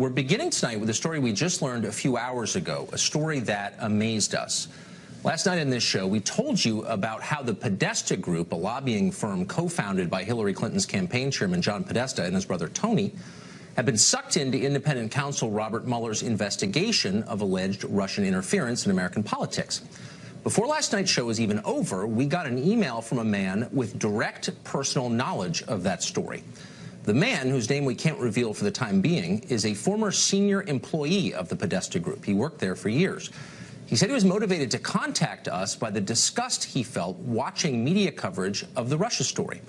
We're beginning tonight with a story we just learned a few hours ago, a story that amazed us. Last night in this show, we told you about how the Podesta Group, a lobbying firm co-founded by Hillary Clinton's campaign chairman John Podesta and his brother Tony, had been sucked into independent counsel Robert Mueller's investigation of alleged Russian interference in American politics. Before last night's show was even over, we got an email from a man with direct personal knowledge of that story. The man, whose name we can't reveal for the time being, is a former senior employee of the Podesta Group. He worked there for years. He said he was motivated to contact us by the disgust he felt watching media coverage of the Russia story.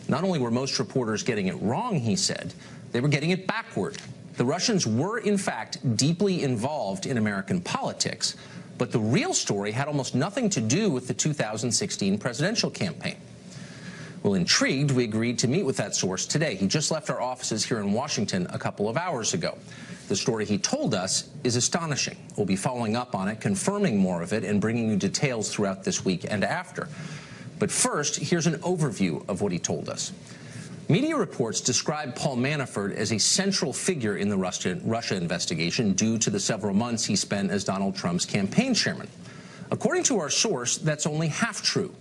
Not only were most reporters getting it wrong, he said, they were getting it backward. The Russians were, in fact, deeply involved in American politics, but the real story had almost nothing to do with the 2016 presidential campaign. Well, intrigued, we agreed to meet with that source today. He just left our offices here in Washington a couple of hours ago. The story he told us is astonishing. We'll be following up on it, confirming more of it, and bringing you details throughout this week and after. But first, here's an overview of what he told us. Media reports describe Paul Manafort as a central figure in the Russia investigation due to the several months he spent as Donald Trump's campaign chairman. According to our source, that's only half true.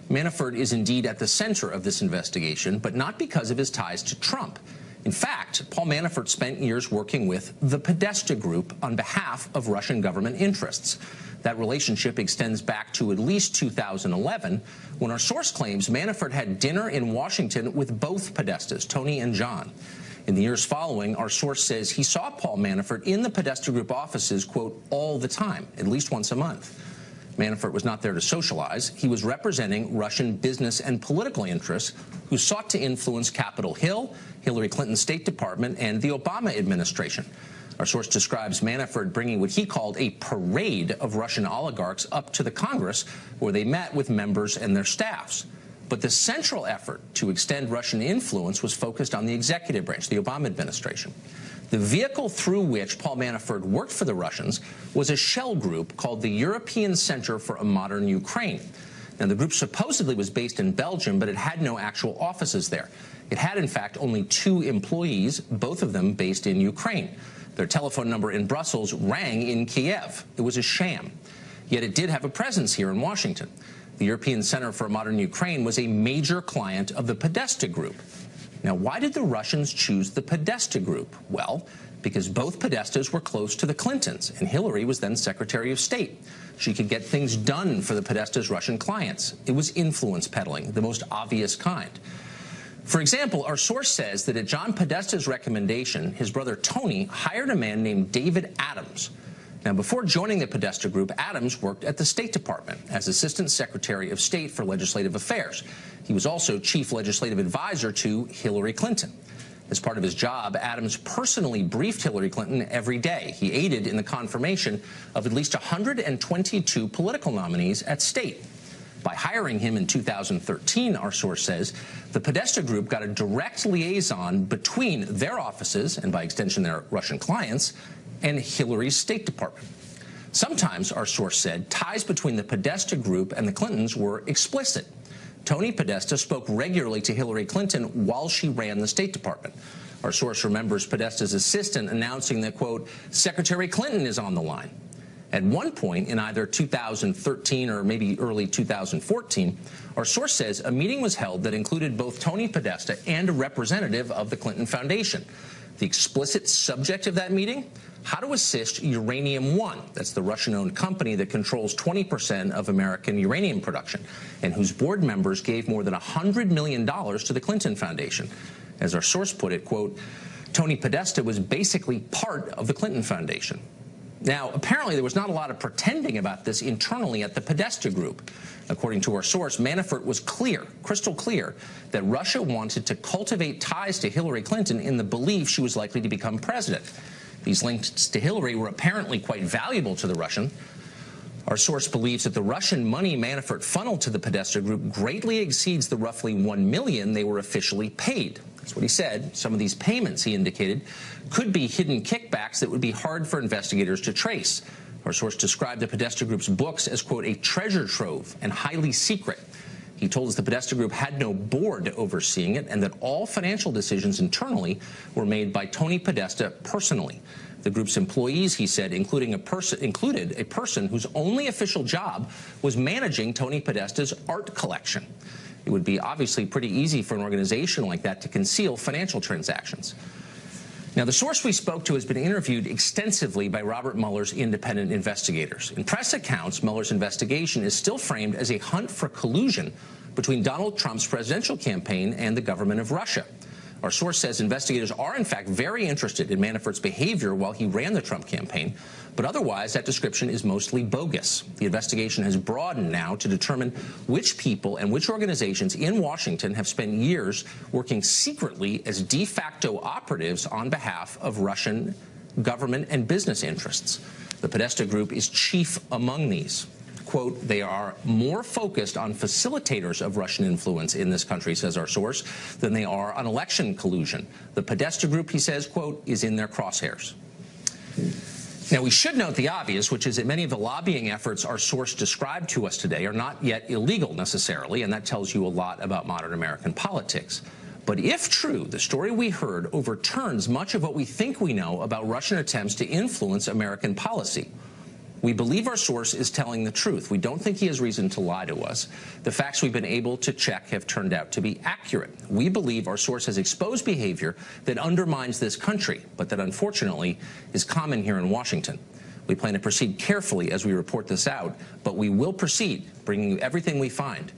Manafort is indeed at the center of this investigation, but not because of his ties to Trump. In fact, Paul Manafort spent years working with the Podesta Group on behalf of Russian government interests. That relationship extends back to at least 2011, when our source claims Manafort had dinner in Washington with both Podestas, Tony and John. In the years following, our source says he saw Paul Manafort in the Podesta Group offices, quote, all the time, at least once a month. Manafort was not there to socialize. He was representing Russian business and political interests who sought to influence Capitol Hill, Hillary Clinton's State Department, and the Obama administration. Our source describes Manafort bringing what he called a parade of Russian oligarchs up to the Congress, where they met with members and their staffs. But the central effort to extend Russian influence was focused on the executive branch, the Obama administration. The vehicle through which Paul Manafort worked for the Russians was a shell group called the European Center for a Modern Ukraine. Now, the group supposedly was based in Belgium, but it had no actual offices there. It had, in fact, only 2 employees, both of them based in Ukraine. Their telephone number in Brussels rang in Kiev. It was a sham. Yet it did have a presence here in Washington. The European Center for a Modern Ukraine was a major client of the Podesta Group. Now, why did the Russians choose the Podesta Group? Well, because both Podestas were close to the Clintons, and Hillary was then Secretary of State. She could get things done for the Podesta's Russian clients. It was influence peddling, the most obvious kind. For example, our source says that at John Podesta's recommendation, his brother Tony hired a man named David Adams. Now, before joining the Podesta Group, Adams worked at the State Department as Assistant Secretary of State for Legislative Affairs. He was also Chief Legislative Advisor to Hillary Clinton. As part of his job, Adams personally briefed Hillary Clinton every day. He aided in the confirmation of at least 122 political nominees at State. By hiring him in 2013, our source says, the Podesta Group got a direct liaison between their offices, and by extension their Russian clients, and Hillary's State Department. Sometimes, our source said, ties between the Podesta Group and the Clintons were explicit. Tony Podesta spoke regularly to Hillary Clinton while she ran the State Department. Our source remembers Podesta's assistant announcing that, quote, Secretary Clinton is on the line. At one point in either 2013 or maybe early 2014, our source says a meeting was held that included both Tony Podesta and a representative of the Clinton Foundation. The explicit subject of that meeting? How to assist Uranium One. That's the Russian-owned company that controls 20% of American uranium production, and whose board members gave more than $100 million to the Clinton Foundation. As our source put it, quote, Tony Podesta was basically part of the Clinton Foundation. Now, apparently there was not a lot of pretending about this internally at the Podesta Group. According to our source, Manafort was clear, crystal clear, that Russia wanted to cultivate ties to Hillary Clinton in the belief she was likely to become president. These links to Hillary were apparently quite valuable to the Russian. Our source believes that the Russian money Manafort funneled to the Podesta Group greatly exceeds the roughly $1 million they were officially paid. That's what he said. Some of these payments, he indicated, could be hidden kickbacks that would be hard for investigators to trace. Our source described the Podesta Group's books as, quote, a treasure trove and highly secret. He told us the Podesta Group had no board overseeing it and that all financial decisions internally were made by Tony Podesta personally. The group's employees, he said, included a person whose only official job was managing Tony Podesta's art collection. It would be obviously pretty easy for an organization like that to conceal financial transactions. Now, the source we spoke to has been interviewed extensively by Robert Mueller's independent investigators. In press accounts, Mueller's investigation is still framed as a hunt for collusion between Donald Trump's presidential campaign and the government of Russia. Our source says investigators are, in fact, very interested in Manafort's behavior while he ran the Trump campaign, but otherwise that description is mostly bogus. The investigation has broadened now to determine which people and which organizations in Washington have spent years working secretly as de facto operatives on behalf of Russian government and business interests. The Podesta Group is chief among these. Quote, they are more focused on facilitators of Russian influence in this country, says our source, than they are on election collusion. The Podesta Group, he says, quote, is in their crosshairs. Now, we should note the obvious, which is that many of the lobbying efforts our source described to us today are not yet illegal necessarily, and that tells you a lot about modern American politics. But if true, the story we heard overturns much of what we think we know about Russian attempts to influence American policy. We believe our source is telling the truth. We don't think he has reason to lie to us. The facts we've been able to check have turned out to be accurate. We believe our source has exposed behavior that undermines this country, but that unfortunately is common here in Washington. We plan to proceed carefully as we report this out, but we will proceed, bringing you everything we find.